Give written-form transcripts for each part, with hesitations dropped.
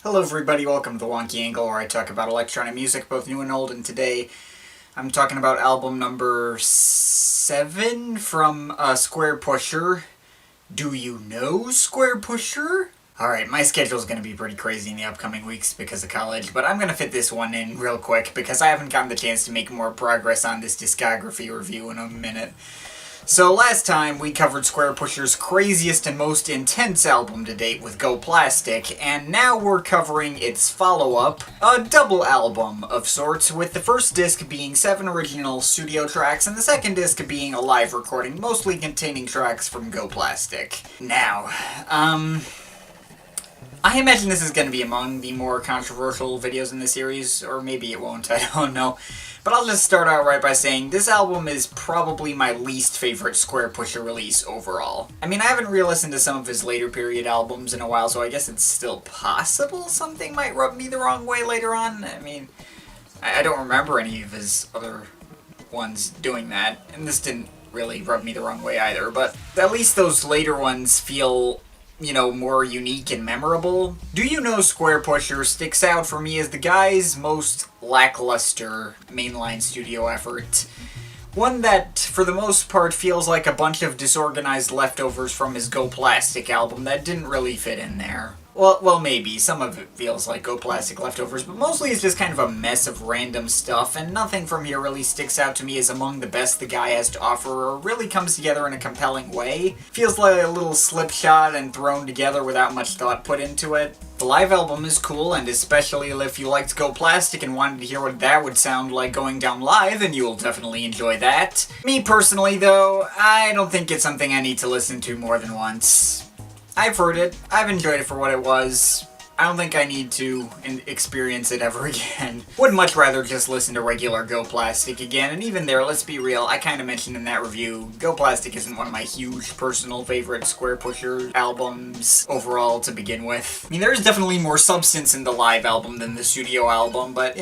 Hello everybody, welcome to the Wonky Angle, where I talk about electronic music, both new and old, and today I'm talking about album number 7 from Squarepusher. Do you know Squarepusher? Alright, my schedule's gonna be pretty crazy in the upcoming weeks because of college, but I'm gonna fit this one in real quick because I haven't gotten the chance to make more progress on this discography review in a minute. So last time we covered Squarepusher's craziest and most intense album to date with Go Plastic, and now we're covering its follow-up, a double album of sorts, with the first disc being 7 original studio tracks and the second disc being a live recording, mostly containing tracks from Go Plastic. Now, I imagine this is going to be among the more controversial videos in the series, or maybe it won't, I don't know. But I'll just start out right by saying this album is probably my least favorite Squarepusher release overall. I mean, I haven't re-listened to some of his later period albums in a while, so I guess it's still possible something might rub me the wrong way later on. I mean, I don't remember any of his other ones doing that, and this didn't really rub me the wrong way either, but at least those later ones feel, you know, more unique and memorable. Do You Know Squarepusher sticks out for me as the guy's most lackluster mainline studio effort. One that, for the most part, feels like a bunch of disorganized leftovers from his Go Plastic album that didn't really fit in there. Well, maybe. Some of it feels like Go Plastic leftovers, but mostly it's just kind of a mess of random stuff, and nothing from here really sticks out to me as among the best the guy has to offer, or really comes together in a compelling way. Feels like a little slipshod and thrown together without much thought put into it. The live album is cool, and especially if you liked Go Plastic and wanted to hear what that would sound like going down live, then you'll definitely enjoy that. Me personally, though, I don't think it's something I need to listen to more than once. I've heard it, I've enjoyed it for what it was. I don't think I need to experience it ever again. Would much rather just listen to regular Go Plastic again, and even there, let's be real, I kinda mentioned in that review, Go Plastic isn't one of my huge personal favorite Squarepusher albums overall to begin with. I mean, there's definitely more substance in the live album than the studio album, but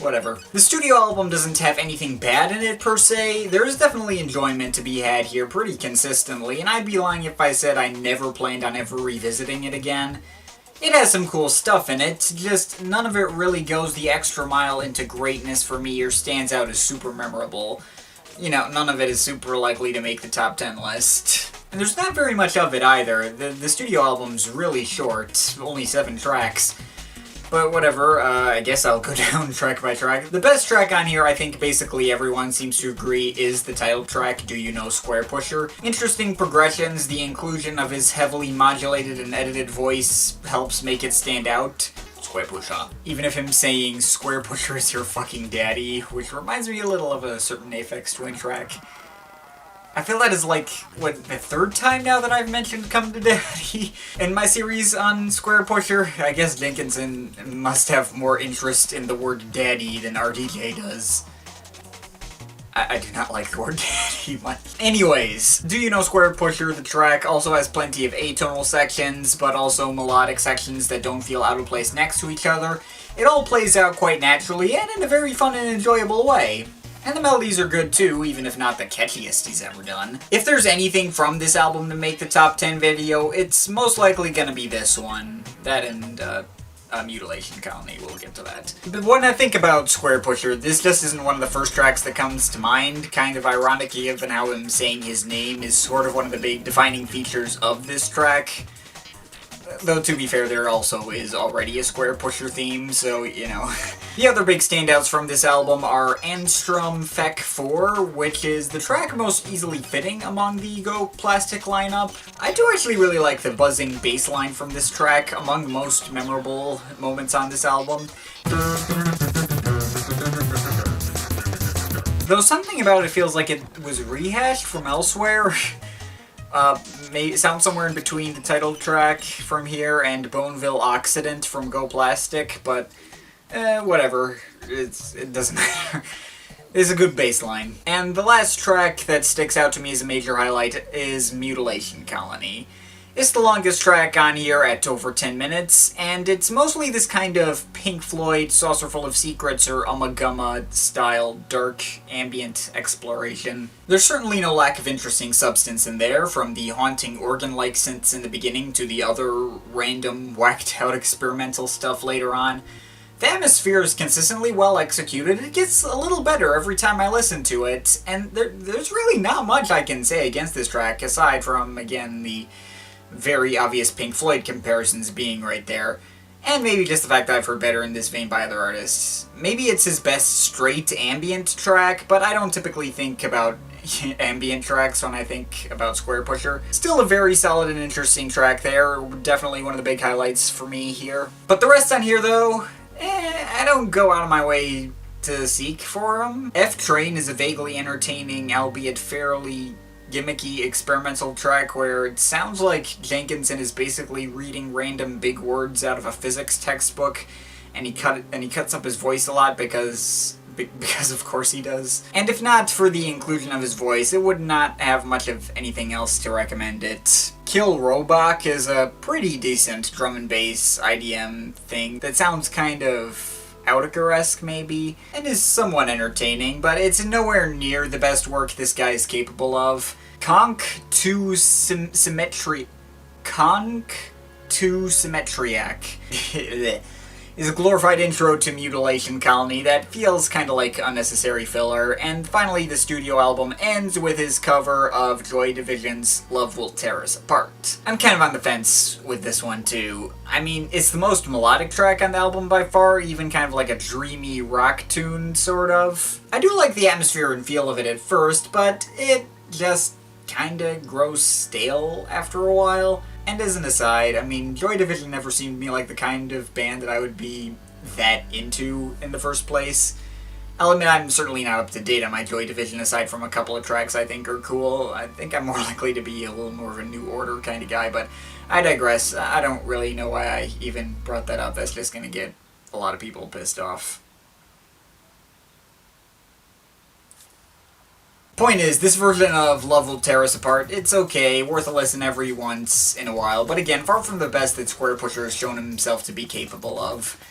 whatever. The studio album doesn't have anything bad in it per se. There is definitely enjoyment to be had here pretty consistently, and I'd be lying if I said I never planned on ever revisiting it again. It has some cool stuff in it, just none of it really goes the extra mile into greatness for me or stands out as super memorable. You know, none of it is super likely to make the top 10 list. And there's not very much of it either. The studio album's really short, only 7 tracks. But whatever, I guess I'll go down track by track. The best track on here, I think basically everyone seems to agree, is the title track, Do You Know Squarepusher. Interesting progressions, the inclusion of his heavily modulated and edited voice helps make it stand out. Squarepusher. Even if him saying Squarepusher is your fucking daddy, which reminds me a little of a certain Aphex Twin track. I feel that is like, what, the 3rd time now that I've mentioned Come to Daddy in my series on Squarepusher. I guess Dinkinson must have more interest in the word daddy than RDJ does. I do not like the word daddy much. Anyways, Do You Know Squarepusher, the track, also has plenty of atonal sections, but also melodic sections that don't feel out of place next to each other. It all plays out quite naturally and in a very fun and enjoyable way. And the melodies are good too, even if not the catchiest he's ever done. If there's anything from this album to make the top 10 video, it's most likely gonna be this one. That and, Mutilation Colony, we'll get to that. But when I think about Squarepusher, this just isn't one of the first tracks that comes to mind, kind of ironic given how him saying his name is sort of one of the big defining features of this track. Though, to be fair, there also is already a Squarepusher theme, so, you know. The other big standouts from this album are Anstromm-Feck 4, which is the track most easily fitting among the Go Plastic lineup. I do actually really like the buzzing bass line from this track, among the most memorable moments on this album. Though something about it feels like it was rehashed from elsewhere. May sound somewhere in between the title track from here and Boneville Occident from Go Plastic, but whatever. It doesn't matter. It's a good bass line. And the last track that sticks out to me as a major highlight is Mutilation Colony. It's the longest track on here at over 10 minutes, and it's mostly this kind of Pink Floyd, Saucerful of Secrets or Ummagumma style dark ambient exploration. There's certainly no lack of interesting substance in there, from the haunting organ-like synths in the beginning to the other random, whacked-out experimental stuff later on. The atmosphere is consistently well executed. It gets a little better every time I listen to it, and there's really not much I can say against this track, aside from, again, the very obvious Pink Floyd comparisons being right there, and maybe just the fact that I've heard better in this vein by other artists. Maybe it's his best straight ambient track, but I don't typically think about ambient tracks when I think about Squarepusher. Still a very solid and interesting track there, definitely one of the big highlights for me here. But the rest on here though, I don't go out of my way to seek for them. F-Train is a vaguely entertaining, albeit fairly gimmicky experimental track where it sounds like Jenkinson is basically reading random big words out of a physics textbook, and he cuts up his voice a lot because of course he does. And if not for the inclusion of his voice, it would not have much of anything else to recommend it. Kill Robach is a pretty decent drum and bass IDM thing that sounds kind of Audiker-esque maybe, and is somewhat entertaining, but it's nowhere near the best work this guy is capable of. Conk to Symmetriac is a glorified intro to Mutilation Colony that feels kinda like unnecessary filler, and finally the studio album ends with his cover of Joy Division's Love Will Tear Us Apart. I'm kind of on the fence with this one too. I mean, it's the most melodic track on the album by far, even kind of like a dreamy rock tune, sort of. I do like the atmosphere and feel of it at first, but it just kinda grows stale after a while. And as an aside, I mean, Joy Division never seemed to me like the kind of band that I would be that into in the first place. I'll admit I'm certainly not up to date on my Joy Division, aside from a couple of tracks I think are cool. I think I'm more likely to be a little more of a New Order kind of guy, but I digress. I don't really know why I even brought that up. That's just gonna get a lot of people pissed off. Point is, this version of Love Will Tear Us Apart, it's okay, worth a listen every once in a while, but again, far from the best that Squarepusher has shown himself to be capable of.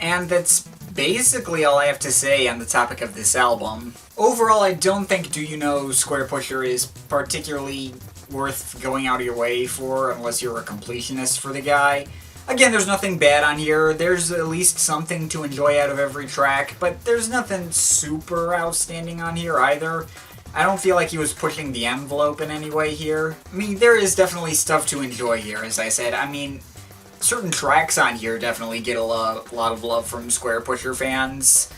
And that's basically all I have to say on the topic of this album. Overall, I don't think Do You Know Squarepusher is particularly worth going out of your way for, unless you're a completionist for the guy. Again, there's nothing bad on here, there's at least something to enjoy out of every track, but there's nothing super outstanding on here either. I don't feel like he was pushing the envelope in any way here. I mean, there is definitely stuff to enjoy here, as I said. I mean, certain tracks on here definitely get a lot of love from Squarepusher fans.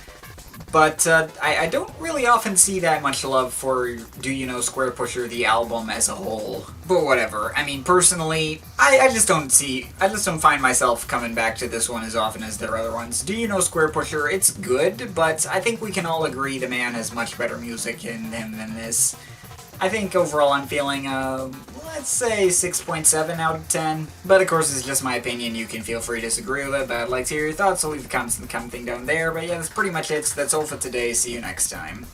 But I don't really often see that much love for Do You Know Squarepusher, the album as a whole. But whatever. I mean, personally, I just don't find myself coming back to this one as often as their other ones. Do You Know Squarepusher, it's good, but I think we can all agree the man has much better music in him than this. I think overall I'm feeling, let's say 6.7 out of 10. But of course it's just my opinion, you can feel free to disagree with it, but I'd like to hear your thoughts, so leave the comments in the comment thing down there. But yeah, that's pretty much it, so that's all for today, see you next time.